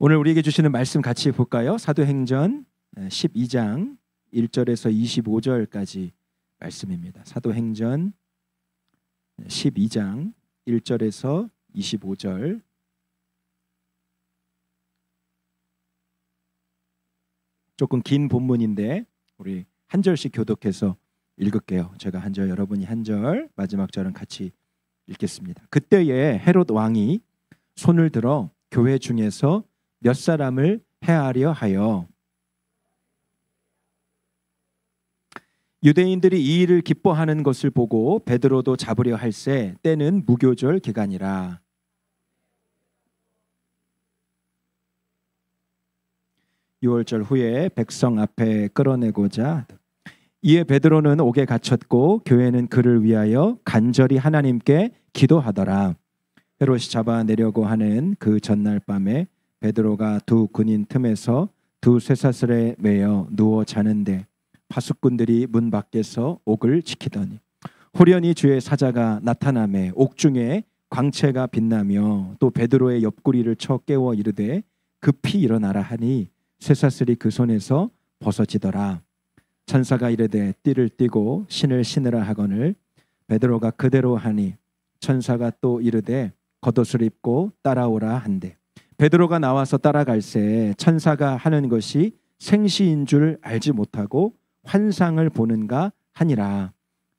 오늘 우리에게 주시는 말씀 같이 볼까요? 사도행전 12장 1절에서 25절까지 말씀입니다. 사도행전 12장 1절에서 25절. 조금 긴 본문인데 우리 한 절씩 교독해서 읽을게요. 제가 한 절, 여러분이 한 절, 마지막 절은 같이 읽겠습니다. 그때에 헤롯 왕이 손을 들어 교회 중에서 몇 사람을 해하려 하여 유대인들이 이 일을 기뻐하는 것을 보고 베드로도 잡으려 할새 때는 무교절 기간이라. 유월절 후에 백성 앞에 끌어내고자 이에 베드로는 옥에 갇혔고 교회는 그를 위하여 간절히 하나님께 기도하더라. 헤롯이 잡아내려고 하는 그 전날 밤에 베드로가 두 군인 틈에서 두 쇠사슬에 매여 누워 자는데 파수꾼들이 문 밖에서 옥을 지키더니 호련히 주의 사자가 나타나매 옥중에 광채가 빛나며 또 베드로의 옆구리를 쳐 깨워 이르되 급히 일어나라 하니 쇠사슬이 그 손에서 벗어지더라. 천사가 이르되 띠를 띠고 신을 신으라 하거늘 베드로가 그대로 하니 천사가 또 이르되 겉옷을 입고 따라오라 한대 베드로가 나와서 따라갈새 천사가 하는 것이 생시인 줄 알지 못하고 환상을 보는가 하니라.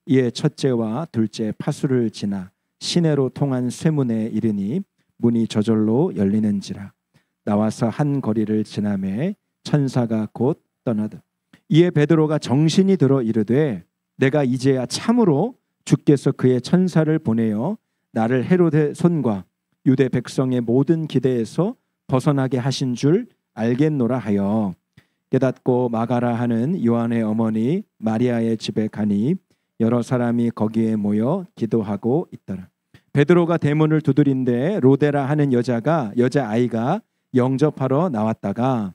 이에 첫째와 둘째 파수를 지나 시내로 통한 쇠문에 이르니 문이 저절로 열리는지라. 나와서 한 거리를 지나매 천사가 곧 떠나더. 이에 베드로가 정신이 들어 이르되 내가 이제야 참으로 주께서 그의 천사를 보내어 나를 헤롯의 손과 유대 백성의 모든 기대에서 벗어나게 하신 줄 알겠노라 하여 깨닫고 마가라 하는 요한의 어머니 마리아의 집에 가니 여러 사람이 거기에 모여 기도하고 있더라. 베드로가 대문을 두드린데 로데라 하는 여자아이가 영접하러 나왔다가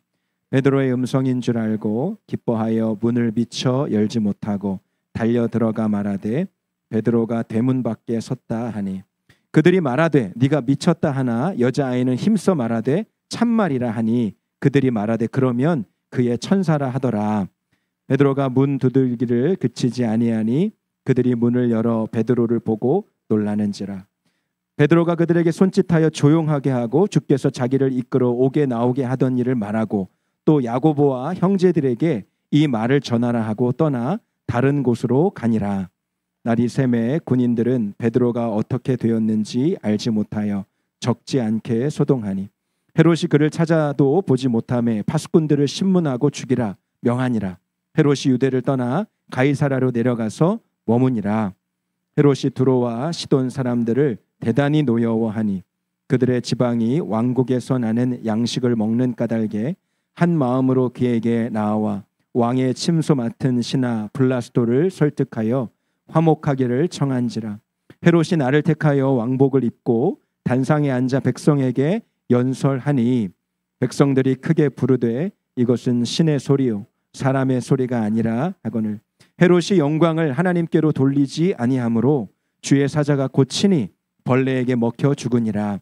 베드로의 음성인 줄 알고 기뻐하여 문을 비쳐 열지 못하고 달려 들어가 말하되 베드로가 대문 밖에 섰다 하니 그들이 말하되 네가 미쳤다 하나 여자아이는 힘써 말하되 참말이라 하니 그들이 말하되 그러면 그의 천사라 하더라. 베드로가 문 두들기를 그치지 아니하니 그들이 문을 열어 베드로를 보고 놀라는지라. 베드로가 그들에게 손짓하여 조용하게 하고 주께서 자기를 이끌어 옥에 나오게 하던 일을 말하고 또 야고보와 형제들에게 이 말을 전하라 하고 떠나 다른 곳으로 가니라. 날이 새매 군인들은 베드로가 어떻게 되었는지 알지 못하여 적지 않게 소동하니 헤롯이 그를 찾아도 보지 못하매 파수꾼들을 신문하고 죽이라 명하니라. 헤롯이 유대를 떠나 가이사라로 내려가서 머무니라. 헤롯이 두로와 시돈 사람들을 대단히 노여워하니 그들의 지방이 왕국에서 나는 양식을 먹는 까닭에 한 마음으로 그에게 나와 왕의 침소 맡은 신하 블라스도를 설득하여 화목하기를 청한지라. 헤롯이 나를 택하여 왕복을 입고 단상에 앉아 백성에게 연설하니 백성들이 크게 부르되 이것은 신의 소리요 사람의 소리가 아니라 하거늘 헤롯이 영광을 하나님께로 돌리지 아니하므로 주의 사자가 고치니 벌레에게 먹혀 죽으니라.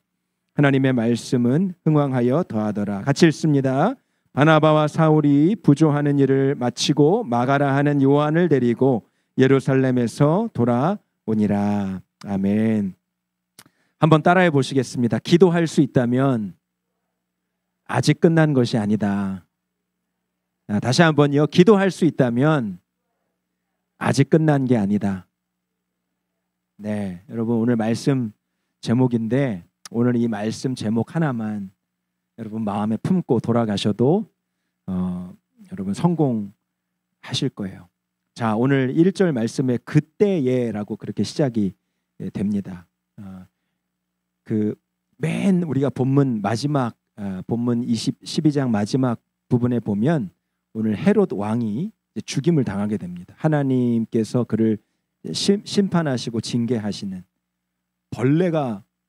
하나님의 말씀은 흥왕하여 더하더라. 같이 읽습니다. 바나바와 사울이 부조하는 일을 마치고 마가라 하는 요한을 데리고 예루살렘에서 돌아오니라. 아멘. 한번 따라해 보시겠습니다. 기도할 수 있다면 아직 끝난 것이 아니다. 다시 한번요. 기도할 수 있다면 아직 끝난 게 아니다. 네, 여러분 오늘 말씀 제목인데 오늘 이 말씀 제목 하나만 여러분 마음에 품고 돌아가셔도 여러분 성공하실 거예요. 자, 오늘 1절 말씀에 그때에라고 그렇게 시작이 됩니다. 맨 우리가 본문 마지막 본문 12장 마지막 부분에 보면 오늘 헤롯 왕이 죽임을 당하게 됩니다. 하나님께서 그를 심판하시고 징계하시는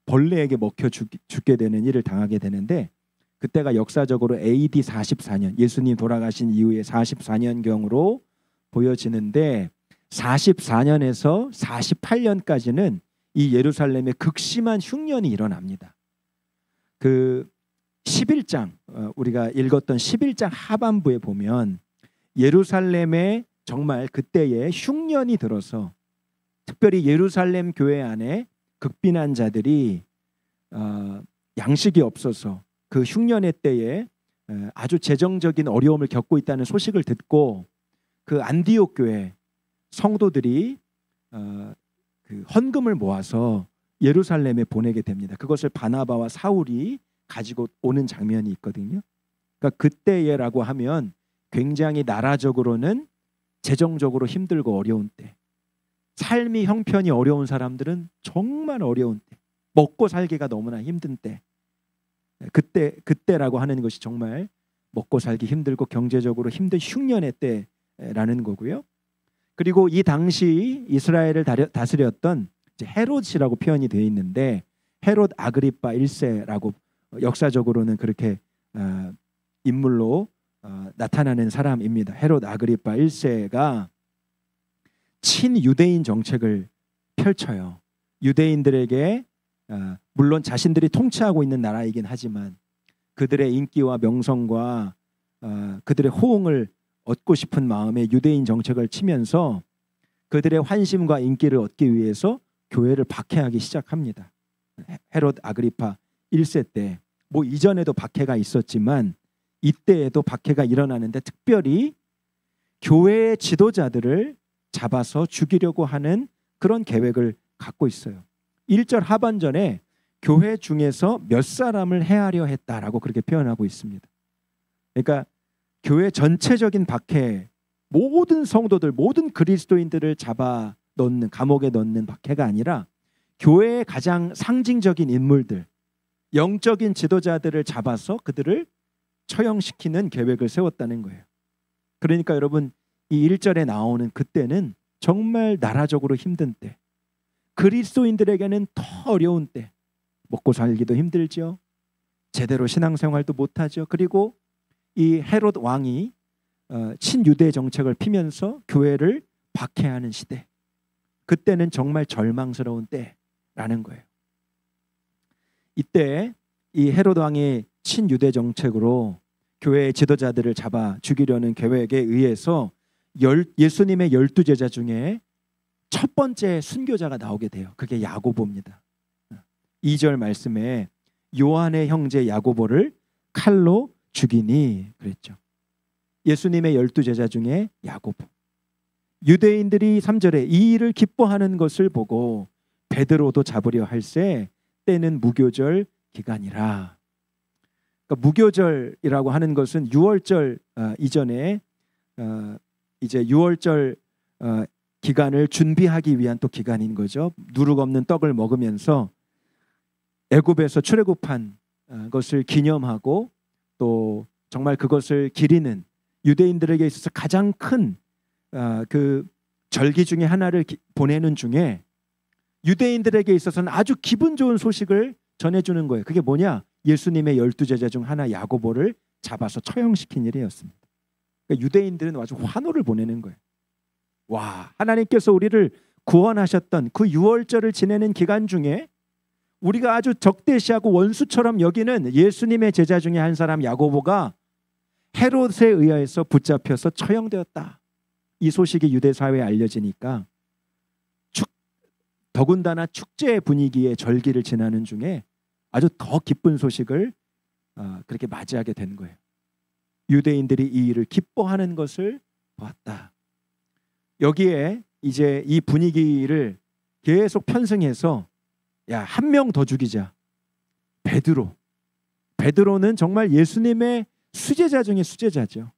벌레에게 먹혀 죽게 되는 일을 당하게 되는데 그때가 역사적으로 AD 44년 예수님 돌아가신 이후에 44년경으로 보여지는데 44년에서 48년까지는 이 예루살렘에 극심한 흉년이 일어납니다. 그 11장 우리가 읽었던 11장 하반부에 보면 예루살렘에 정말 그때에 흉년이 들어서 특별히 예루살렘 교회 안에 극빈한 자들이 양식이 없어서 그 흉년의 때에 아주 재정적인 어려움을 겪고 있다는 소식을 듣고 그 안디옥 교회 성도들이 그 헌금을 모아서 예루살렘에 보내게 됩니다. 그것을 바나바와 사울이 가지고 오는 장면이 있거든요. 그러니까 그때라고 하면 굉장히 나라적으로는 재정적으로 힘들고 어려운 때, 삶이 형편이 어려운 사람들은 정말 어려운 때, 먹고 살기가 너무나 힘든 때, 그때라고 하는 것이 정말 먹고 살기 힘들고 경제적으로 힘든 흉년의 때라는 거고요. 그리고 이 당시 이스라엘을 다스렸던 헤롯이라고 표현이 되어 있는데 헤롯 아그리파 1세라고 역사적으로는 그렇게 인물로 나타나는 사람입니다. 헤롯 아그리파 1세가 친유대인 정책을 펼쳐요. 유대인들에게 물론 자신들이 통치하고 있는 나라이긴 하지만 그들의 인기와 명성과 그들의 호응을 얻고 싶은 마음에 유대인 정책을 치면서 그들의 환심과 인기를 얻기 위해서 교회를 박해하기 시작합니다. 헤롯 아그리파 1세 때 뭐 이전에도 박해가 있었지만 이때에도 박해가 일어나는데 특별히 교회의 지도자들을 잡아서 죽이려고 하는 그런 계획을 갖고 있어요. 1절 하반전에 교회 중에서 몇 사람을 해하려 했다라고 그렇게 표현하고 있습니다. 그러니까 교회 전체적인 박해, 모든 성도들, 모든 그리스도인들을 잡아 넣는, 감옥에 넣는 박해가 아니라 교회의 가장 상징적인 인물들, 영적인 지도자들을 잡아서 그들을 처형시키는 계획을 세웠다는 거예요. 그러니까 여러분 이 1절에 나오는 그때는 정말 나라적으로 힘든 때, 그리스도인들에게는 더 어려운 때, 먹고 살기도 힘들죠. 제대로 신앙생활도 못하죠. 그리고 이 헤롯 왕이 친유대 정책을 피면서 교회를 박해하는 시대, 그때는 정말 절망스러운 때라는 거예요. 이때 이 헤롯 왕의 친유대 정책으로 교회의 지도자들을 잡아 죽이려는 계획에 의해서 예수님의 12제자 중에 첫 번째 순교자가 나오게 돼요. 그게 야고보입니다. 2절 말씀에 요한의 형제 야고보를 칼로 죽이니 그랬죠. 예수님의 12제자 중에 야고보. 유대인들이 3절에 이 일을 기뻐하는 것을 보고 베드로도 잡으려 할새 때는 무교절 기간이라. 그러니까 무교절이라고 하는 것은 6월절 이전에 이제 6월절 기간을 준비하기 위한 또 기간인 거죠. 누룩 없는 떡을 먹으면서 애굽에서 출애굽한 것을 기념하고 또 정말 그것을 기리는 유대인들에게 있어서 가장 큰 그 절기 중에 하나를 보내는 중에 유대인들에게 있어서는 아주 기분 좋은 소식을 전해주는 거예요. 그게 뭐냐? 예수님의 12제자 중 하나 야고보를 잡아서 처형시킨 일이었습니다. 그러니까 유대인들은 아주 환호를 보내는 거예요. 와, 하나님께서 우리를 구원하셨던 그 6월절을 지내는 기간 중에 우리가 아주 적대시하고 원수처럼 여기는 예수님의 제자 중에 한 사람 야고보가 헤롯에 의해서 붙잡혀서 처형되었다. 이 소식이 유대 사회에 알려지니까 더군다나 축제 분위기의 절기를 지나는 중에 아주 더 기쁜 소식을 그렇게 맞이하게 된 거예요. 유대인들이 이 일을 기뻐하는 것을 보았다. 여기에 이제 이 분위기를 계속 편승해서 야, 한 명 더 죽이자. 베드로는 정말 예수님의 수제자 중에 수제자죠.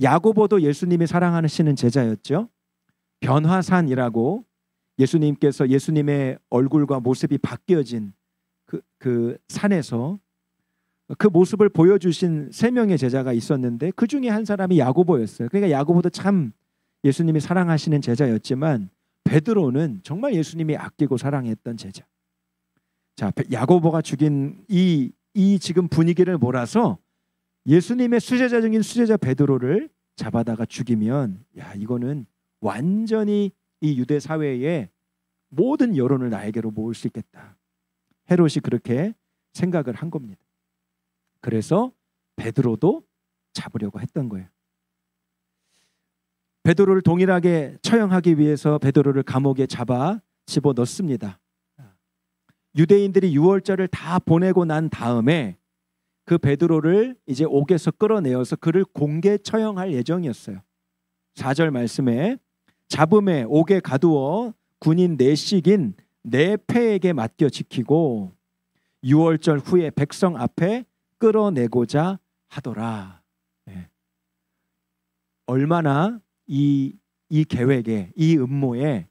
야고보도 예수님이 사랑하시는 제자였죠. 변화산이라고 예수님께서 예수님의 얼굴과 모습이 바뀌어진 그 산에서 그 모습을 보여주신 3명의 제자가 있었는데 그 중에 한 사람이 야고보였어요. 그러니까 야고보도 참 예수님이 사랑하시는 제자였지만 베드로는 정말 예수님이 아끼고 사랑했던 제자. 자, 야고보가 죽인 이 지금 분위기를 몰아서 예수님의 수제자 중인 수제자 베드로를 잡아다가 죽이면 야, 이거는 완전히 이 유대 사회의 모든 여론을 나에게로 모을 수 있겠다. 헤롯이 그렇게 생각을 한 겁니다. 그래서 베드로도 잡으려고 했던 거예요. 베드로를 동일하게 처형하기 위해서 베드로를 감옥에 잡아 집어넣습니다. 유대인들이 유월절을 다 보내고 난 다음에 그 베드로를 이제 옥에서 끌어내어서 그를 공개 처형할 예정이었어요. 4절 말씀에 잡음에 옥에 가두어 군인 내식인 네페에게 맡겨 지키고 유월절 후에 백성 앞에 끌어내고자 하더라. 네. 얼마나 이 계획에, 이 음모에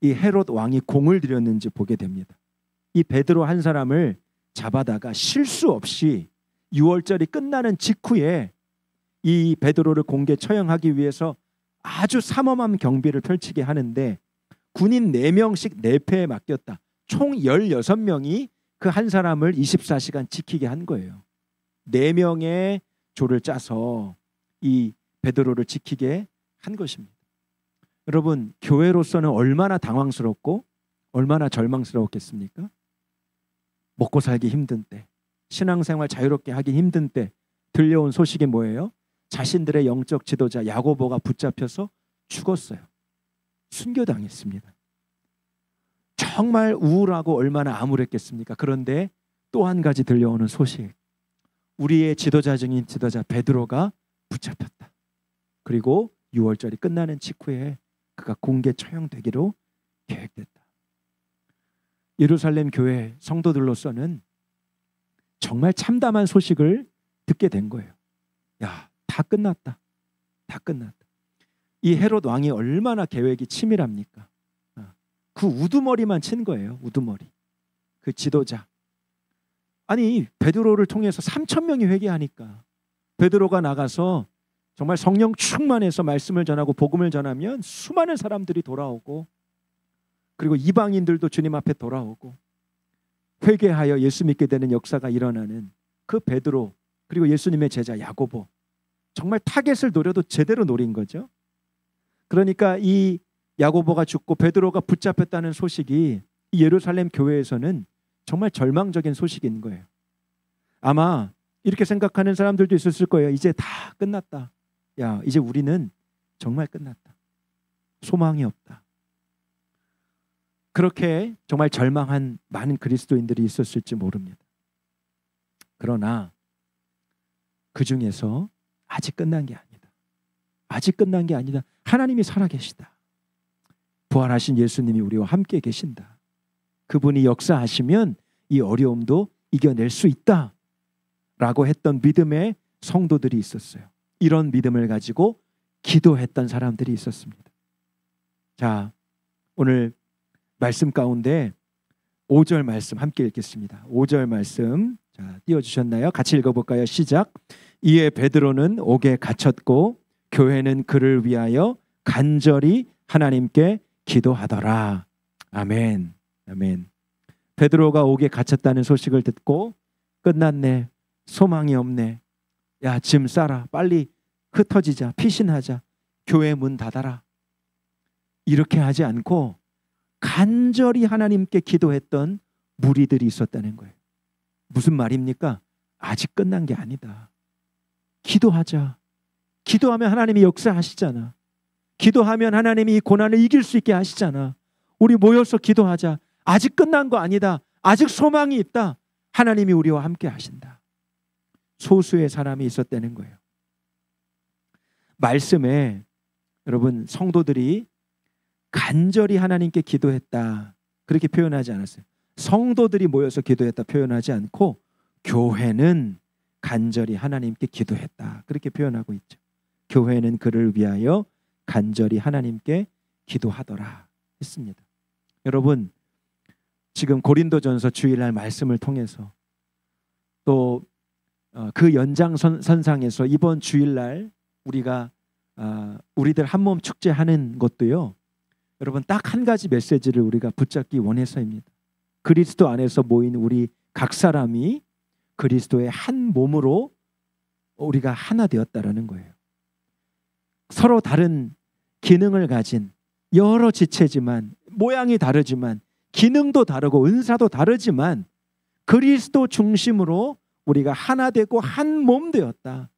이 헤롯 왕이 공을 들였는지 보게 됩니다. 이 베드로 한 사람을 잡아다가 실수 없이 유월절이 끝나는 직후에 이 베드로를 공개 처형하기 위해서 아주 삼엄한 경비를 펼치게 하는데 군인 4명씩 네페에 맡겼다. 총 16명이 그 한 사람을 24시간 지키게 한 거예요. 4명의 조를 짜서 이 베드로를 지키게 한 것입니다. 여러분, 교회로서는 얼마나 당황스럽고 얼마나 절망스러웠겠습니까? 먹고 살기 힘든 때, 신앙생활 자유롭게 하기 힘든 때 들려온 소식이 뭐예요? 자신들의 영적 지도자 야고보가 붙잡혀서 죽었어요. 순교당했습니다. 정말 우울하고 얼마나 암울했겠습니까? 그런데 또 한 가지 들려오는 소식. 우리의 지도자 중인 지도자 베드로가 붙잡혔다. 그리고 6월절이 끝나는 직후에 그가 공개 처형되기로 계획됐다. 예루살렘 교회 성도들로서는 정말 참담한 소식을 듣게 된 거예요. 야, 다 끝났다. 다 끝났다. 이 헤롯 왕이 얼마나 계획이 치밀합니까? 그 우두머리만 친 거예요. 우두머리. 그 지도자. 아니, 베드로를 통해서 3,000명이 회개하니까 베드로가 나가서 정말 성령 충만해서 말씀을 전하고 복음을 전하면 수많은 사람들이 돌아오고, 그리고 이방인들도 주님 앞에 돌아오고 회개하여 예수 믿게 되는 역사가 일어나는 그 베드로, 그리고 예수님의 제자 야고보, 정말 타겟을 노려도 제대로 노린 거죠. 그러니까 이 야고보가 죽고 베드로가 붙잡혔다는 소식이 이 예루살렘 교회에서는 정말 절망적인 소식인 거예요. 아마 이렇게 생각하는 사람들도 있었을 거예요. 이제 다 끝났다. 야, 이제 우리는 정말 끝났다. 소망이 없다. 그렇게 정말 절망한 많은 그리스도인들이 있었을지 모릅니다. 그러나 그 중에서 아직 끝난 게 아니다. 아직 끝난 게 아니다. 하나님이 살아계시다. 부활하신 예수님이 우리와 함께 계신다. 그분이 역사하시면 이 어려움도 이겨낼 수 있다 라고 했던 믿음의 성도들이 있었어요. 이런 믿음을 가지고 기도했던 사람들이 있었습니다. 자, 오늘 말씀 가운데 5절 말씀 함께 읽겠습니다. 5절 말씀, 자, 띄워주셨나요? 같이 읽어볼까요? 시작. 이에 베드로는 옥에 갇혔고 교회는 그를 위하여 간절히 하나님께 기도하더라. 아멘. 아멘. 베드로가 옥에 갇혔다는 소식을 듣고 끝났네. 소망이 없네. 야, 짐 싸라. 빨리 흩어지자. 피신하자. 교회 문 닫아라. 이렇게 하지 않고 간절히 하나님께 기도했던 무리들이 있었다는 거예요. 무슨 말입니까? 아직 끝난 게 아니다. 기도하자. 기도하면 하나님이 역사하시잖아. 기도하면 하나님이 이 고난을 이길 수 있게 하시잖아. 우리 모여서 기도하자. 아직 끝난 거 아니다. 아직 소망이 있다. 하나님이 우리와 함께 하신다. 소수의 사람이 있었다는 거예요. 말씀에 여러분, 성도들이 간절히 하나님께 기도했다 그렇게 표현하지 않았어요. 성도들이 모여서 기도했다 표현하지 않고 교회는 간절히 하나님께 기도했다 그렇게 표현하고 있죠. 교회는 그를 위하여 간절히 하나님께 기도하더라 했습니다. 여러분, 지금 고린도전서 주일날 말씀을 통해서 또 그 연장선상에서 이번 주일날 우리가 우리들 한몸 축제하는 것도요, 여러분, 딱 한 가지 메시지를 우리가 붙잡기 원해서입니다. 그리스도 안에서 모인 우리 각 사람이 그리스도의 한 몸으로 우리가 하나 되었다라는 거예요. 서로 다른 기능을 가진 여러 지체지만, 모양이 다르지만, 기능도 다르고 은사도 다르지만 그리스도 중심으로 우리가 하나 되고 한 몸 되었다.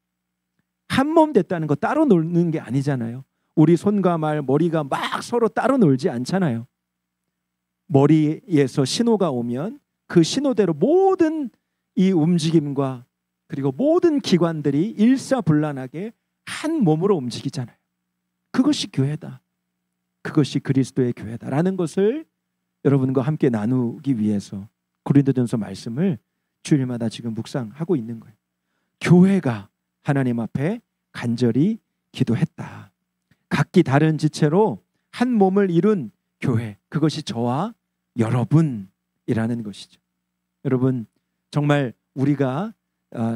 한 몸 됐다는 거 따로 놀는 게 아니잖아요. 우리 손과 말, 머리가 막 서로 따로 놀지 않잖아요. 머리에서 신호가 오면 그 신호대로 모든 이 움직임과 그리고 모든 기관들이 일사불란하게 한 몸으로 움직이잖아요. 그것이 교회다. 그것이 그리스도의 교회다라는 것을 여러분과 함께 나누기 위해서 고린도전서 말씀을 주일마다 지금 묵상하고 있는 거예요. 교회가 하나님 앞에 간절히 기도했다. 각기 다른 지체로 한 몸을 이룬 교회, 그것이 저와 여러분이라는 것이죠. 여러분, 정말 우리가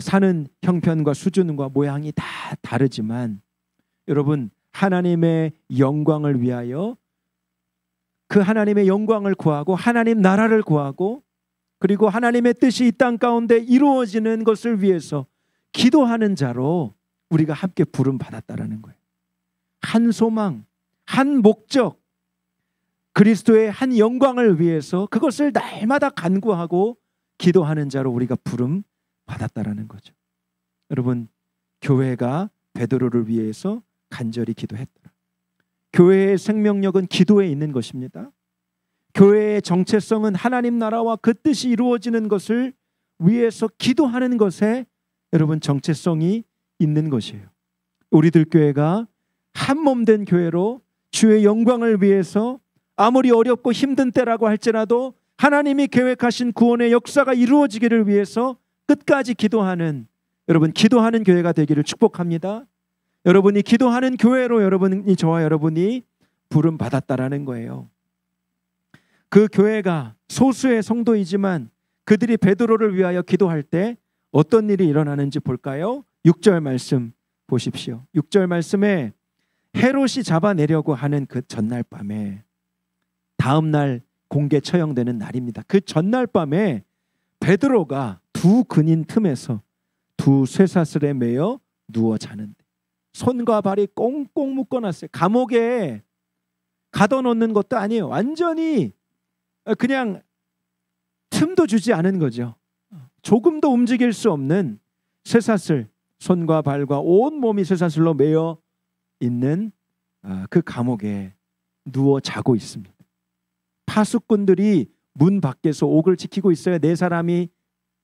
사는 형편과 수준과 모양이 다 다르지만 여러분, 하나님의 영광을 위하여 그 하나님의 영광을 구하고 하나님 나라를 구하고 그리고 하나님의 뜻이 이 땅 가운데 이루어지는 것을 위해서 기도하는 자로 우리가 함께 부름 받았다라는 거예요. 한 소망, 한 목적, 그리스도의 한 영광을 위해서 그것을 날마다 간구하고 기도하는 자로 우리가 부름 받았다라는 거죠. 여러분, 교회가 베드로를 위해서 간절히 기도했더라. 교회의 생명력은 기도에 있는 것입니다. 교회의 정체성은 하나님 나라와 그 뜻이 이루어지는 것을 위해서 기도하는 것에 여러분 정체성이 있는 것이에요. 우리들 교회가 한 몸 된 교회로 주의 영광을 위해서 아무리 어렵고 힘든 때라고 할지라도 하나님이 계획하신 구원의 역사가 이루어지기를 위해서 끝까지 기도하는, 여러분 기도하는 교회가 되기를 축복합니다. 여러분이 기도하는 교회로 여러분이, 저와 여러분이 부름 받았다라는 거예요. 그 교회가 소수의 성도이지만 그들이 베드로를 위하여 기도할 때 어떤 일이 일어나는지 볼까요? 6절 말씀 보십시오. 6절 말씀에 헤롯이 잡아내려고 하는 그 전날 밤에, 다음 날 공개 처형되는 날입니다. 그 전날 밤에 베드로가 두 근인 틈에서 두 쇠사슬에 매여 누워 자는데 손과 발이 꽁꽁 묶어놨어요. 감옥에 가둬놓는 것도 아니에요. 완전히 그냥 틈도 주지 않은 거죠. 조금도 움직일 수 없는 쇠사슬, 손과 발과 온 몸이 쇠사슬로 매여 있는 그 감옥에 누워 자고 있습니다. 파수꾼들이 문 밖에서 옥을 지키고 있어요. 네 사람이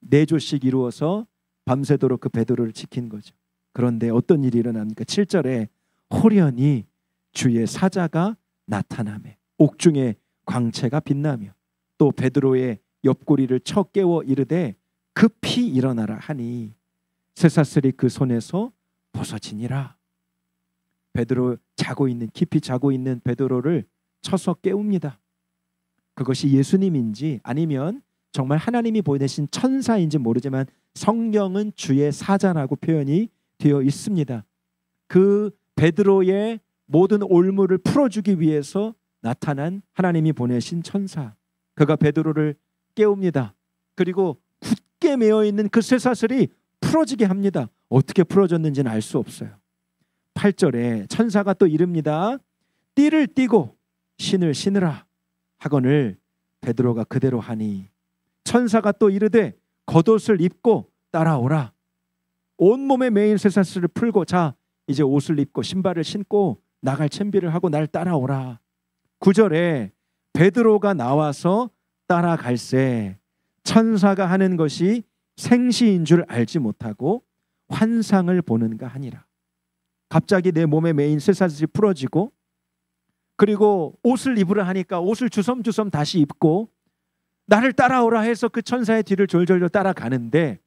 네 조씩 이루어서 밤새도록 그 베드로를 지킨 거죠. 그런데 어떤 일이 일어납니까? 7절에 호련히 주의 사자가 나타나매 옥중에 광채가 빛나며 또 베드로의 옆구리를 쳐 깨워 이르되 급히 일어나라 하니 쇠사슬이 그 손에서 벗어지니라. 베드로 자고 있는, 깊이 자고 있는 베드로를 쳐서 깨웁니다. 그것이 예수님인지 아니면 정말 하나님이 보내신 천사인지 모르지만 성경은 주의 사자라고 표현이 되어 있습니다. 그 베드로의 모든 올무를 풀어주기 위해서 나타난 하나님이 보내신 천사, 그가 베드로를 깨웁니다. 그리고 굳게 매어있는 그 쇠사슬이 풀어지게 합니다. 어떻게 풀어졌는지는 알 수 없어요. 8절에 천사가 또 이릅니다. 띠를 띠고 신을 신으라 하거늘 베드로가 그대로 하니 천사가 또 이르되 겉옷을 입고 따라오라. 온몸에 매인 쇠사슬을 풀고 자 이제 옷을 입고 신발을 신고 나갈 준비를 하고 날 따라오라. 9절에 베드로가 나와서 따라갈새 천사가 하는 것이 생시인 줄 알지 못하고 환상을 보는가 하니라. 갑자기 내 몸에 매인 쇠사슬이 풀어지고 그리고 옷을 입으라 하니까 옷을 주섬주섬 다시 입고 나를 따라오라 해서 그 천사의 뒤를 졸졸졸 따라가는데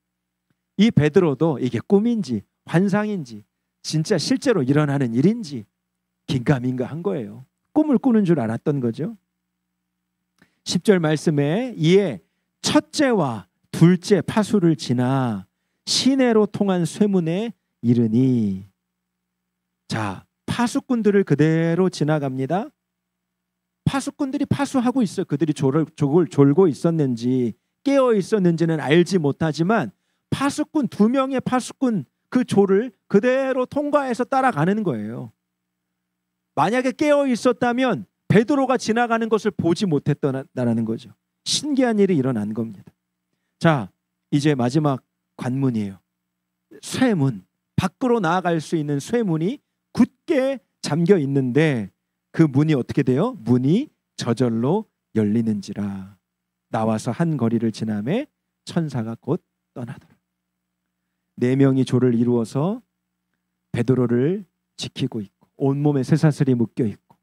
이 베드로도 이게 꿈인지 환상인지 진짜 실제로 일어나는 일인지 긴가민가한 거예요. 꿈을 꾸는 줄 알았던 거죠. 10절 말씀에 이에 첫째와 둘째 파수를 지나 시내로 통한 쇠문에 이르니, 자 파수꾼들을 그대로 지나갑니다. 파수꾼들이 파수하고 있어요. 그들이 족을 졸고 있었는지 깨어 있었는지는 알지 못하지만 파수꾼, 두 명의 파수꾼 그 조를 그대로 통과해서 따라가는 거예요. 만약에 깨어 있었다면 베드로가 지나가는 것을 보지 못했다는 거죠. 신기한 일이 일어난 겁니다. 자, 이제 마지막 관문이에요. 쇠문, 밖으로 나아갈 수 있는 쇠문이 굳게 잠겨 있는데 그 문이 어떻게 돼요? 문이 저절로 열리는지라. 나와서 한 거리를 지나매 천사가 곧 떠나더라. 4명이 조를 이루어서 베드로를 지키고 있고 온몸에 쇠사슬이 묶여 있고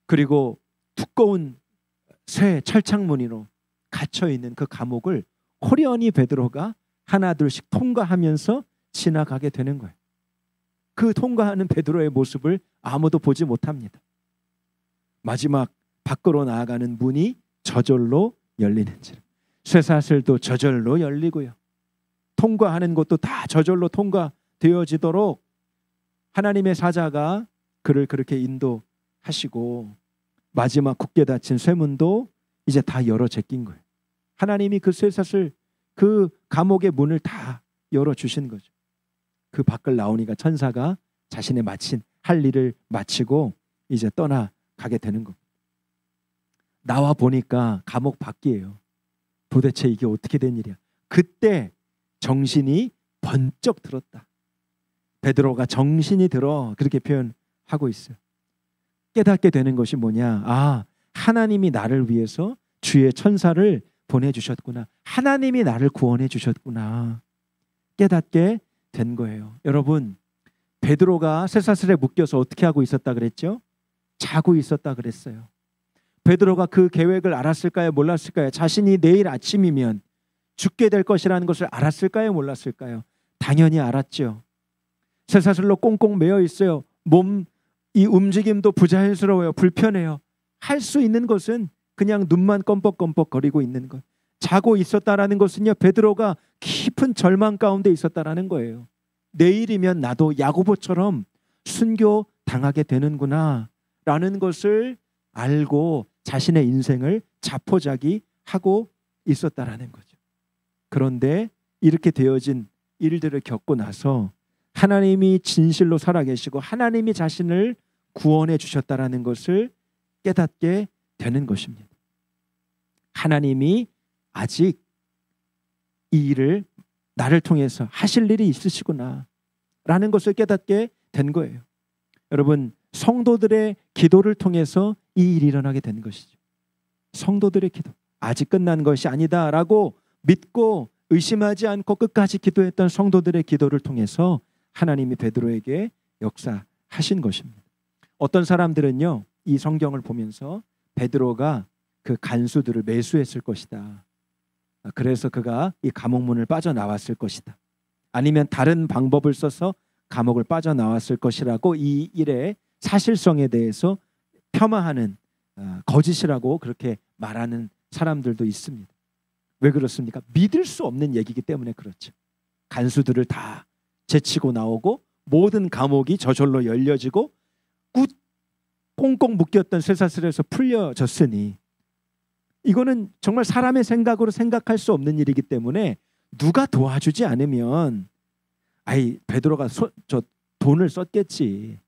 그리고 두꺼운 쇠 철창문으로 갇혀 있는 그 감옥을 호련히 베드로가 하나둘씩 통과하면서 지나가게 되는 거예요. 그 통과하는 베드로의 모습을 아무도 보지 못합니다. 마지막 밖으로 나아가는 문이 저절로 열리는지라. 쇠사슬도 저절로 열리고요. 통과하는 것도 다 저절로 통과되어지도록 하나님의 사자가 그를 그렇게 인도하시고 마지막 굳게 닫힌 쇠문도 이제 다 열어 제낀 거예요. 하나님이 그 쇠사슬 그 감옥의 문을 다 열어주신 거죠. 그 밖을 나오니까 천사가 자신의 마친 할 일을 마치고 이제 떠나가게 되는 겁니다. 나와 보니까 감옥 밖이에요. 도대체 이게 어떻게 된 일이야. 그때 정신이 번쩍 들었다. 베드로가 정신이 들어 그렇게 표현하고 있어요. 깨닫게 되는 것이 뭐냐. 아, 하나님이 나를 위해서 주의 천사를 보내주셨구나. 하나님이 나를 구원해 주셨구나. 깨닫게 된 거예요. 여러분, 베드로가 쇠사슬에 묶여서 어떻게 하고 있었다 그랬죠? 자고 있었다 그랬어요. 베드로가 그 계획을 알았을까요? 몰랐을까요? 자신이 내일 아침이면 죽게 될 것이라는 것을 알았을까요? 몰랐을까요? 당연히 알았죠. 쇠사슬로 꽁꽁 매여 있어요. 몸 이 움직임도 부자연스러워요. 불편해요. 할 수 있는 것은 그냥 눈만 껌뻑껌뻑 거리고 있는 것. 자고 있었다라는 것은요, 베드로가 깊은 절망 가운데 있었다라는 거예요. 내일이면 나도 야고보처럼 순교 당하게 되는구나 라는 것을 알고 자신의 인생을 자포자기하고 있었다라는 거죠. 그런데 이렇게 되어진 일들을 겪고 나서 하나님이 진실로 살아계시고 하나님이 자신을 구원해 주셨다라는 것을 깨닫게 되는 것입니다. 하나님이 아직 이 일을 나를 통해서 하실 일이 있으시구나 라는 것을 깨닫게 된 거예요. 여러분, 성도들의 기도를 통해서 이 일이 일어나게 된 것이죠. 성도들의 기도, 아직 끝난 것이 아니다 라고 믿고 의심하지 않고 끝까지 기도했던 성도들의 기도를 통해서 하나님이 베드로에게 역사하신 것입니다. 어떤 사람들은요, 이 성경을 보면서 베드로가 그 간수들을 매수했을 것이다. 그래서 그가 이 감옥문을 빠져나왔을 것이다. 아니면 다른 방법을 써서 감옥을 빠져나왔을 것이라고 이 일의 사실성에 대해서 폄하하는 거짓이라고 그렇게 말하는 사람들도 있습니다. 왜 그렇습니까? 믿을 수 없는 얘기이기 때문에 그렇죠. 간수들을 다 제치고 나오고 모든 감옥이 저절로 열려지고 꽁꽁 묶였던 쇠사슬에서 풀려졌으니 이거는 정말 사람의 생각으로 생각할 수 없는 일이기 때문에 누가 도와주지 않으면 베드로가 저 돈을 썼겠지,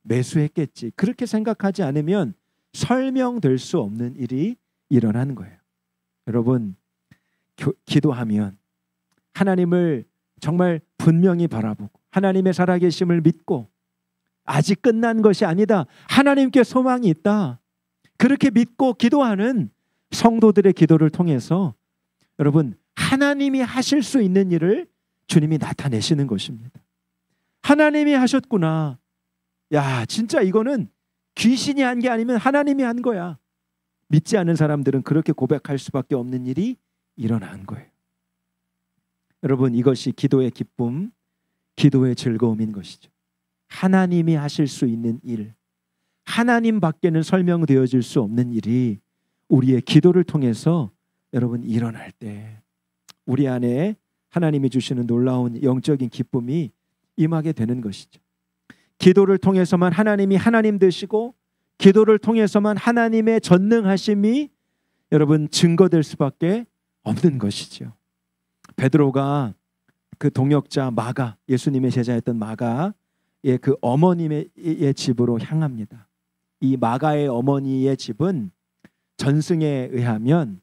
매수했겠지, 그렇게 생각하지 않으면 설명될 수 없는 일이 일어나는 거예요. 여러분, 기도하면 하나님을 정말 분명히 바라보고 하나님의 살아계심을 믿고 아직 끝난 것이 아니다, 하나님께 소망이 있다, 그렇게 믿고 기도하는 성도들의 기도를 통해서 여러분, 하나님이 하실 수 있는 일을 주님이 나타내시는 것입니다. 하나님이 하셨구나. 야, 진짜 이거는 귀신이 한 게 아니면 하나님이 한 거야. 믿지 않는 사람들은 그렇게 고백할 수밖에 없는 일이 일어난 거예요. 여러분, 이것이 기도의 기쁨, 기도의 즐거움인 것이죠. 하나님이 하실 수 있는 일, 하나님 밖에는 설명되어질 수 없는 일이 우리의 기도를 통해서 여러분 일어날 때 우리 안에 하나님이 주시는 놀라운 영적인 기쁨이 임하게 되는 것이죠. 기도를 통해서만 하나님이 하나님 되시고 기도를 통해서만 하나님의 전능하심이 여러분 증거될 수밖에 없는 것이죠. 베드로가 그 동역자 마가, 예수님의 제자였던 마가의 그 어머님의 집으로 향합니다. 이 마가의 어머니의 집은 전승에 의하면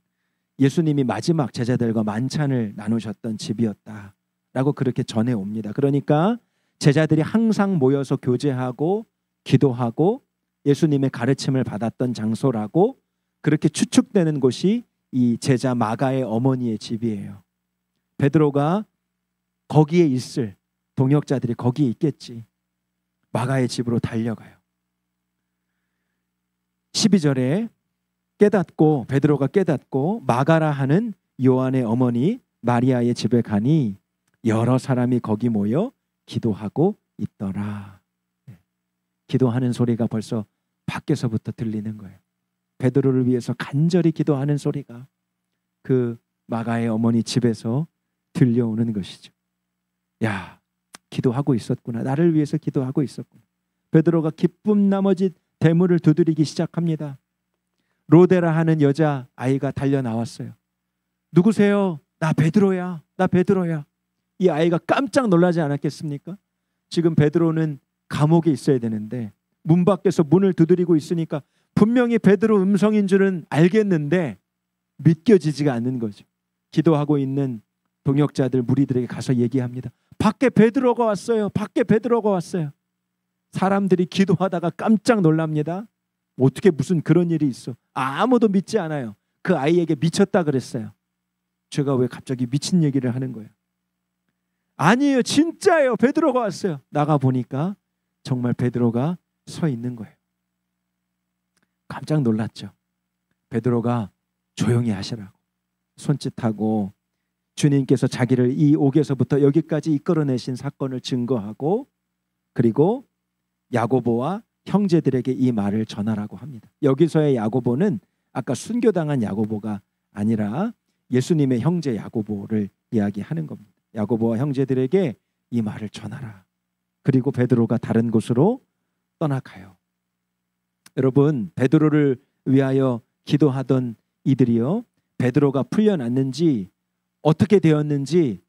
예수님이 마지막 제자들과 만찬을 나누셨던 집이었다라고 그렇게 전해옵니다. 그러니까 제자들이 항상 모여서 교제하고 기도하고 예수님의 가르침을 받았던 장소라고 그렇게 추측되는 곳이 이 제자 마가의 어머니의 집이에요. 베드로가 거기에 있을, 동역자들이 거기에 있겠지. 마가의 집으로 달려가요. 12절에 베드로가 깨닫고 마가라 하는 요한의 어머니 마리아의 집에 가니 여러 사람이 거기 모여 기도하고 있더라. 기도하는 소리가 벌써 밖에서부터 들리는 거예요. 베드로를 위해서 간절히 기도하는 소리가 그 마가의 어머니 집에서 들려오는 것이죠. 야, 기도하고 있었구나. 나를 위해서 기도하고 있었구나. 베드로가 기쁨 나머지 대문을 두드리기 시작합니다. 로데라 하는 여자 아이가 달려 나왔어요. 누구세요? 나 베드로야. 나 베드로야. 이 아이가 깜짝 놀라지 않았겠습니까? 지금 베드로는 감옥에 있어야 되는데 문 밖에서 문을 두드리고 있으니까 분명히 베드로 음성인 줄은 알겠는데 믿겨지지가 않는 거죠. 기도하고 있는 동역자들 무리들에게 가서 얘기합니다. 밖에 베드로가 왔어요. 밖에 베드로가 왔어요. 사람들이 기도하다가 깜짝 놀랍니다. 어떻게 무슨 그런 일이 있어? 아무도 믿지 않아요. 그 아이에게 미쳤다 그랬어요. 제가 왜 갑자기 미친 얘기를 하는 거예요? 아니에요. 진짜예요. 베드로가 왔어요. 나가 보니까 정말 베드로가 서 있는 거예요. 깜짝 놀랐죠. 베드로가 조용히 하시라고 손짓하고 주님께서 자기를 이 옥에서부터 여기까지 이끌어내신 사건을 증거하고 그리고 야고보와 형제들에게 이 말을 전하라고 합니다. 여기서의 야고보는 아까 순교당한 야고보가 아니라 예수님의 형제 야고보를 이야기하는 겁니다. 야고보와 형제들에게 이 말을 전하라. 그리고 베드로가 다른 곳으로 떠나가요. 여러분, 베드로를 위하여 기도하던 이들이요, 베드로가 풀려났는지 어떻게 되었는지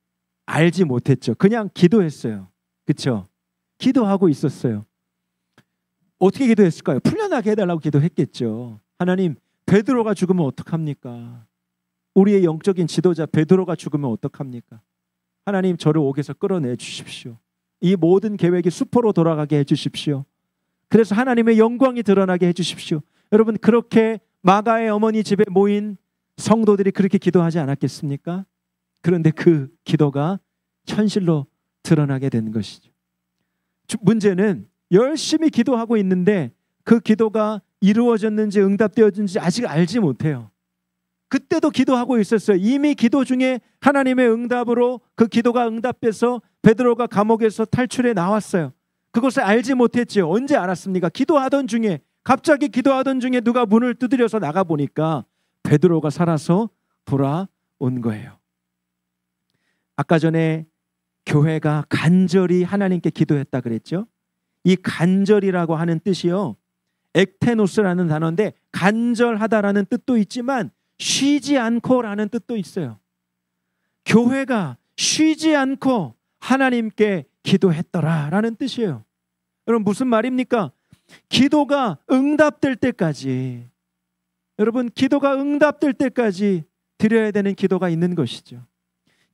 알지 못했죠. 그냥 기도했어요. 그렇죠? 기도하고 있었어요. 어떻게 기도했을까요? 풀려나게 해달라고 기도했겠죠. 하나님, 베드로가 죽으면 어떡합니까? 우리의 영적인 지도자 베드로가 죽으면 어떡합니까? 하나님, 저를 옥에서 끌어내 주십시오. 이 모든 계획이 수포로 돌아가게 해주십시오. 그래서 하나님의 영광이 드러나게 해주십시오. 여러분, 그렇게 마가의 어머니 집에 모인 성도들이 그렇게 기도하지 않았겠습니까? 그런데 그 기도가 현실로 드러나게 된 것이죠. 문제는 열심히 기도하고 있는데 그 기도가 이루어졌는지 응답되었는지 아직 알지 못해요. 그때도 기도하고 있었어요. 이미 기도 중에 하나님의 응답으로 그 기도가 응답돼서 베드로가 감옥에서 탈출해 나왔어요. 그것을 알지 못했죠. 언제 알았습니까? 기도하던 중에, 갑자기 기도하던 중에 누가 문을 두드려서 나가보니까 베드로가 살아서 돌아온 거예요. 아까 전에 교회가 간절히 하나님께 기도했다 그랬죠. 이 간절이라고 하는 뜻이요, ektenos라는 단어인데 간절하다라는 뜻도 있지만 쉬지 않고라는 뜻도 있어요. 교회가 쉬지 않고 하나님께 기도했더라라는 뜻이에요. 여러분, 무슨 말입니까? 기도가 응답될 때까지, 여러분, 기도가 응답될 때까지 드려야 되는 기도가 있는 것이죠.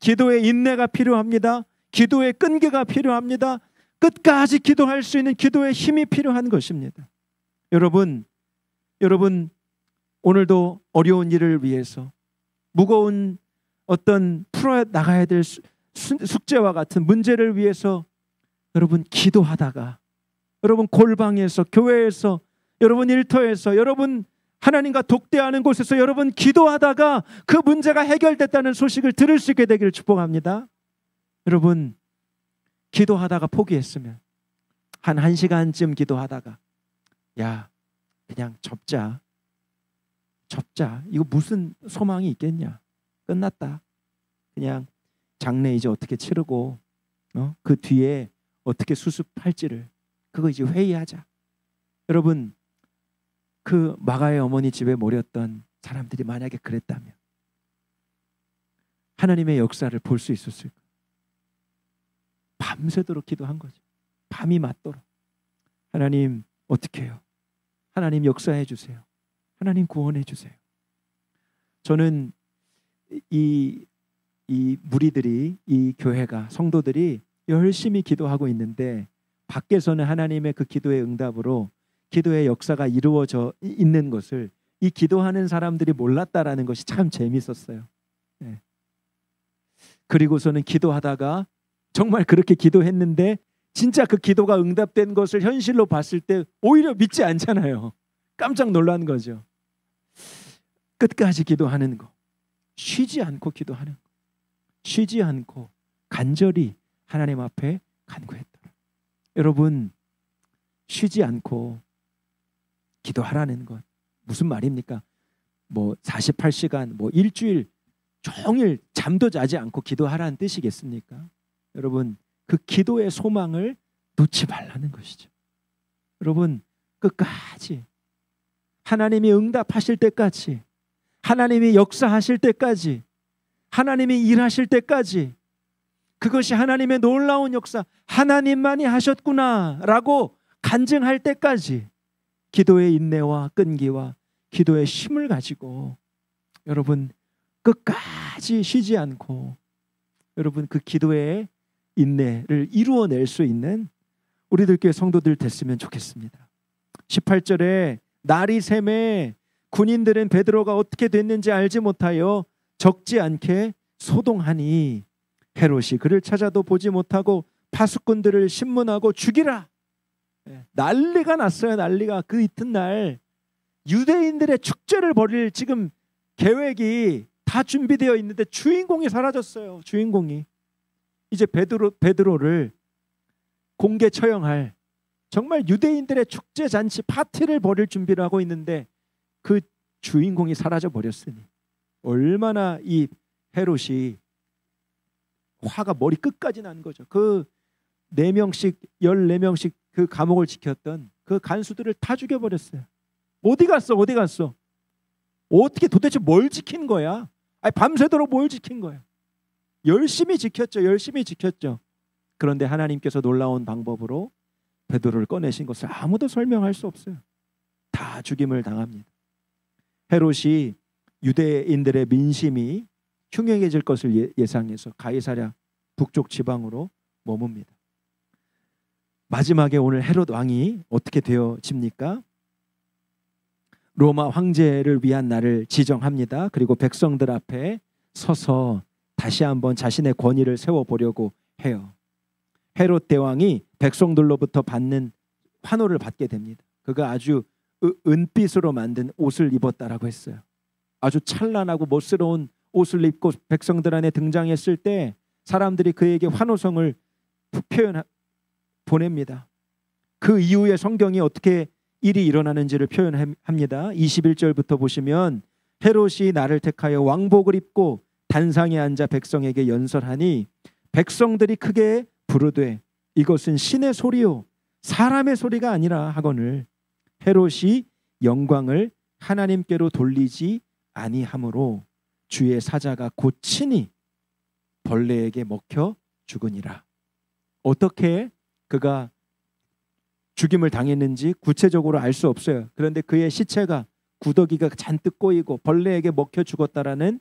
기도의 인내가 필요합니다. 기도의 끈기가 필요합니다. 끝까지 기도할 수 있는 기도의 힘이 필요한 것입니다. 여러분 오늘도 어려운 일을 위해서 무거운 어떤 풀어나가야 될 숙제와 같은 문제를 위해서 여러분 기도하다가, 여러분 골방에서, 교회에서, 여러분 일터에서, 여러분 하나님과 독대하는 곳에서 여러분 기도하다가 그 문제가 해결됐다는 소식을 들을 수 있게 되기를 축복합니다. 여러분, 기도하다가 포기했으면 한 1시간쯤 기도하다가 야, 그냥 접자. 이거 무슨 소망이 있겠냐. 끝났다. 그냥 장례 이제 어떻게 치르고 그 뒤에 어떻게 수습할지를 그거 이제 회의하자. 여러분, 그 마가의 어머니 집에 모였던 사람들이 만약에 그랬다면 하나님의 역사를 볼 수 있었을까? 밤새도록 기도한 거죠. 밤이 맞도록. 하나님 어떻게 해요? 하나님 역사해 주세요. 하나님 구원해 주세요. 저는 이 무리들이, 이 교회가, 성도들이 열심히 기도하고 있는데 밖에서는 하나님의 그 기도의 응답으로 기도의 역사가 이루어져 있는 것을 이 기도하는 사람들이 몰랐다라는 것이 참 재밌었어요. 네. 그리고서는 기도하다가 정말 그렇게 기도했는데 진짜 그 기도가 응답된 것을 현실로 봤을 때 오히려 믿지 않잖아요. 깜짝 놀란 거죠. 끝까지 기도하는 거, 쉬지 않고 기도하는 거, 쉬지 않고 간절히 하나님 앞에 간구했더라. 여러분, 쉬지 않고 기도하라는 것 무슨 말입니까? 뭐 48시간, 뭐 일주일 종일 잠도 자지 않고 기도하라는 뜻이겠습니까? 여러분, 그 기도의 소망을 놓지 말라는 것이죠. 여러분, 끝까지 하나님이 응답하실 때까지, 하나님이 역사하실 때까지, 하나님이 일하실 때까지, 그것이 하나님의 놀라운 역사, 하나님만이 하셨구나라고 간증할 때까지 기도의 인내와 끈기와 기도의 힘을 가지고 여러분 끝까지 쉬지 않고 여러분 그 기도의 인내를 이루어낼 수 있는 우리들 교회 성도들 됐으면 좋겠습니다. 18절에 날이 샘에 군인들은 베드로가 어떻게 됐는지 알지 못하여 적지 않게 소동하니 헤롯이 그를 찾아도 보지 못하고 파수꾼들을 신문하고 죽이라. 난리가 났어요. 난리가. 그 이튿날 유대인들의 축제를 벌일 지금 계획이 다 준비되어 있는데 주인공이 사라졌어요. 주인공이. 이제 베드로를 공개 처형할 정말 유대인들의 축제 잔치 파티를 벌일 준비를 하고 있는데 그 주인공이 사라져 버렸으니 얼마나 이 헤롯이 화가 머리 끝까지 난 거죠. 그 4명씩 14명씩 그 감옥을 지켰던 그 간수들을 다 죽여버렸어요. 어디 갔어? 어디 갔어? 어떻게 도대체 뭘 지킨 거야? 아니, 밤새도록 뭘 지킨 거야? 열심히 지켰죠. 열심히 지켰죠. 그런데 하나님께서 놀라운 방법으로 베드로를 꺼내신 것을 아무도 설명할 수 없어요. 다 죽임을 당합니다. 헤롯이 유대인들의 민심이 흉흉해질 것을 예상해서 가이사랴 북쪽 지방으로 머뭅니다. 마지막에 오늘 헤롯 왕이 어떻게 되어집니까? 로마 황제를 위한 날을 지정합니다. 그리고 백성들 앞에 서서 다시 한번 자신의 권위를 세워보려고 해요. 헤롯 대왕이 백성들로부터 받는 환호를 받게 됩니다. 그가 아주 은빛으로 만든 옷을 입었다라고 했어요. 아주 찬란하고 멋스러운 옷을 입고 백성들 안에 등장했을 때 사람들이 그에게 환호성을 보냅니다. 그 이후에 성경이 어떻게 일이 일어나는지를 표현합니다. 21절부터 보시면 헤롯이 나를 택하여 왕복을 입고 단상에 앉아 백성에게 연설하니 백성들이 크게 부르되 이것은 신의 소리요 사람의 소리가 아니라 하거늘 헤롯이 영광을 하나님께로 돌리지 아니하므로 주의 사자가 곧 친히 벌레에게 먹혀 죽으니라. 어떻게 그가 죽임을 당했는지 구체적으로 알 수 없어요. 그런데 그의 시체가 구더기가 잔뜩 꼬이고 벌레에게 먹혀 죽었다라는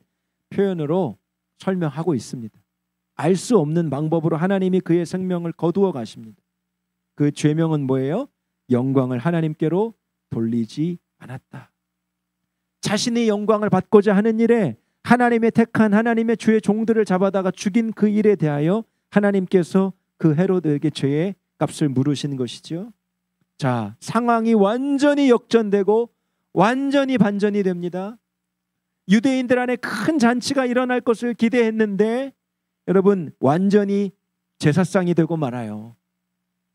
표현으로 설명하고 있습니다. 알 수 없는 방법으로 하나님이 그의 생명을 거두어 가십니다. 그 죄명은 뭐예요? 영광을 하나님께로 돌리지 않았다. 자신의 영광을 받고자 하는 일에 하나님의 택한 하나님의 주의 종들을 잡아다가 죽인 그 일에 대하여 하나님께서 그 헤롯에게 죄의 값을 물으시는 것이죠. 자, 상황이 완전히 역전되고 완전히 반전이 됩니다. 유대인들 안에 큰 잔치가 일어날 것을 기대했는데 여러분 완전히 제사상이 되고 말아요.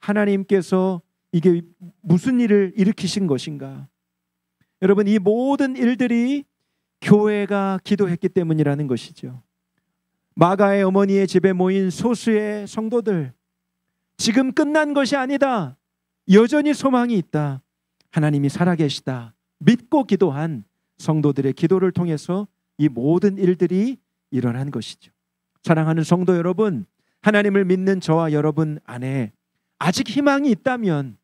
하나님께서 이게 무슨 일을 일으키신 것인가? 여러분 이 모든 일들이 교회가 기도했기 때문이라는 것이죠. 마가의 어머니의 집에 모인 소수의 성도들, 지금 끝난 것이 아니다. 여전히 소망이 있다. 하나님이 살아계시다. 믿고 기도한 성도들의 기도를 통해서 이 모든 일들이 일어난 것이죠. 사랑하는 성도 여러분, 하나님을 믿는 저와 여러분 안에 아직 희망이 있다면,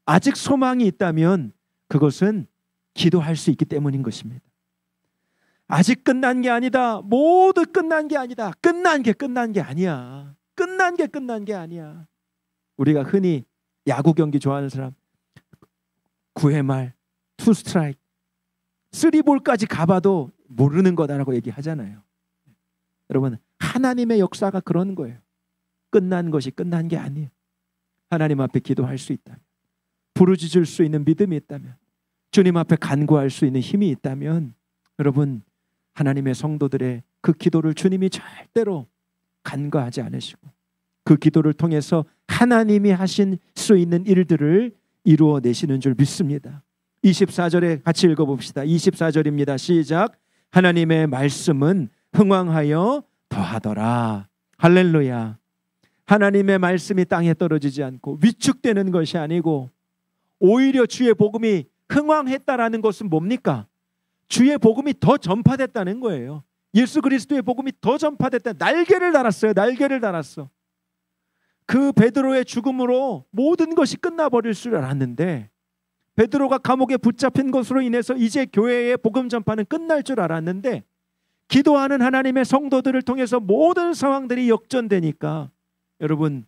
아직 소망이 있다면 그것은 기도할 수 있기 때문인 것입니다. 아직 끝난 게 아니다. 모두 끝난 게 아니다. 끝난 게 아니야. 끝난 게 아니야. 우리가 흔히 야구 경기 좋아하는 사람 9회 말 2 스트라이크 3볼까지 가봐도 모르는 거다라고 얘기하잖아요. 여러분, 하나님의 역사가 그런 거예요. 끝난 것이 끝난 게 아니에요. 하나님 앞에 기도할 수 있다면, 부르짖을 수 있는 믿음이 있다면, 주님 앞에 간구할 수 있는 힘이 있다면, 여러분, 하나님의 성도들의 그 기도를 주님이 절대로 간과하지 않으시고 그 기도를 통해서 하나님이 하신 수 있는 일들을 이루어내시는 줄 믿습니다. 24절에 같이 읽어봅시다. 24절입니다. 시작. 하나님의 말씀은 흥왕하여 더하더라. 할렐루야. 하나님의 말씀이 땅에 떨어지지 않고 위축되는 것이 아니고 오히려 주의 복음이 흥왕했다라는 것은 뭡니까? 주의 복음이 더 전파됐다는 거예요. 예수 그리스도의 복음이 더 전파됐다. 날개를 달았어요. 날개를 달았어. 그 베드로의 죽음으로 모든 것이 끝나버릴 줄 알았는데, 베드로가 감옥에 붙잡힌 것으로 인해서 이제 교회의 복음 전파는 끝날 줄 알았는데, 기도하는 하나님의 성도들을 통해서 모든 상황들이 역전되니까 여러분,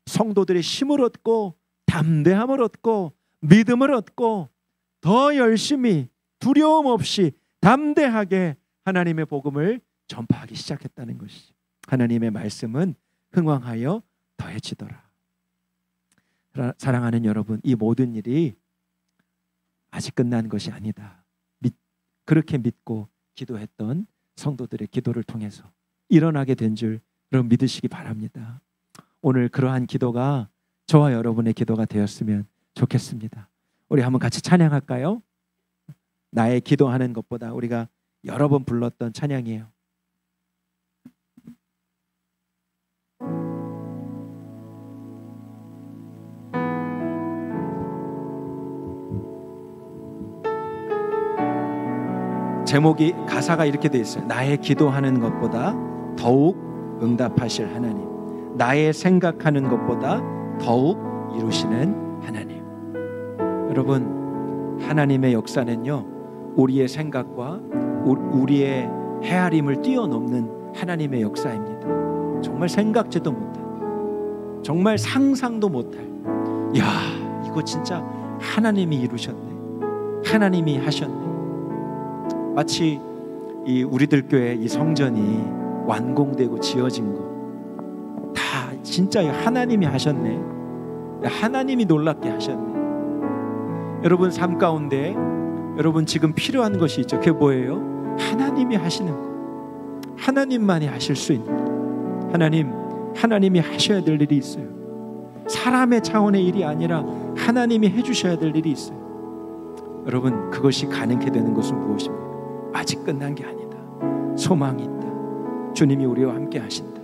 성도들의 힘을 얻고 담대함을 얻고 믿음을 얻고 더 열심히 두려움 없이 담대하게 하나님의 복음을 전파하기 시작했다는 것이죠. 하나님의 말씀은 흥왕하여 더해지더라. 사랑하는 여러분, 이 모든 일이 아직 끝난 것이 아니다. 그렇게 믿고 기도했던 성도들의 기도를 통해서 일어나게 된 줄 여러분 믿으시기 바랍니다. 오늘 그러한 기도가 저와 여러분의 기도가 되었으면 좋겠습니다. 우리 한번 같이 찬양할까요? 나의 기도하는 것보다, 우리가 여러 번 불렀던 찬양이에요. 제목이, 가사가 이렇게 되어 있어요. 나의 기도하는 것보다 더욱 응답하실 하나님, 나의 생각하는 것보다 더욱 이루시는 하나님. 여러분, 하나님의 역사는요, 우리의 생각과 우리의 헤아림을 뛰어넘는 하나님의 역사입니다. 정말 생각지도 못할, 정말 상상도 못할, 야, 이거 진짜 하나님이 이루셨네, 하나님이 하셨네. 마치 이 우리들 교회 이 성전이 완공되고 지어진 거 다 진짜 하나님이 하셨네, 하나님이 놀랍게 하셨네. 여러분 삶 가운데 여러분 지금 필요한 것이 있죠. 그게 뭐예요? 하나님이 하시는 거, 하나님만이 하실 수 있는 거. 하나님이 하셔야 될 일이 있어요. 사람의 차원의 일이 아니라 하나님이 해주셔야 될 일이 있어요. 여러분, 그것이 가능케 되는 것은 무엇입니까? 아직 끝난 게 아니다. 소망이 있다. 주님이 우리와 함께 하신다.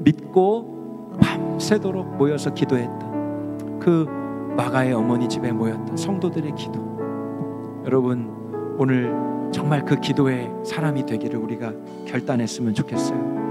믿고 밤새도록 모여서 기도했던 그 마가의 어머니 집에 모였던 성도들의 기도, 여러분 오늘 정말 그 기도의 사람이 되기를 우리가 결단했으면 좋겠어요.